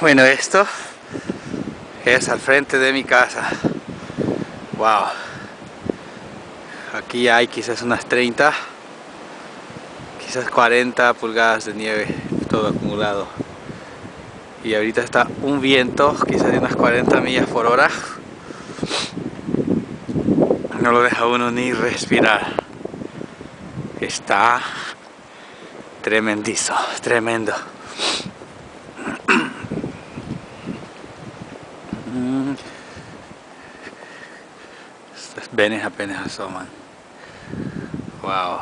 Bueno, esto es al frente de mi casa. Wow. Aquí hay quizás unas 30, quizás 40 pulgadas de nieve, todo acumulado. Y ahorita está un viento, quizás de unas 40 millas por hora. No lo deja uno ni respirar. Está tremendizo, tremendo. Estas venas apenas asoman. Wow.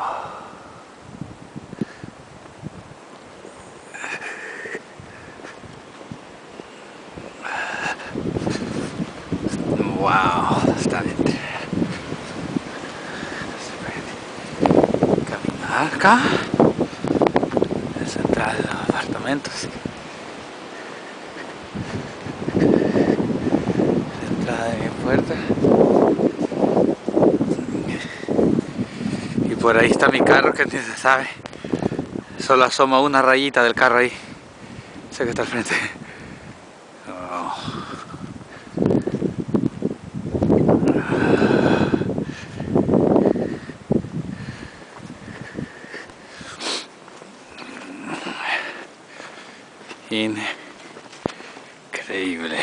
Wow, está bien. Caminar acá. Es entrada de los apartamentos. La entrada de mi puerta. Y por ahí está mi carro, que ni se sabe. Solo asoma una rayita del carro ahí. Sé que está al frente. Oh. Increíble.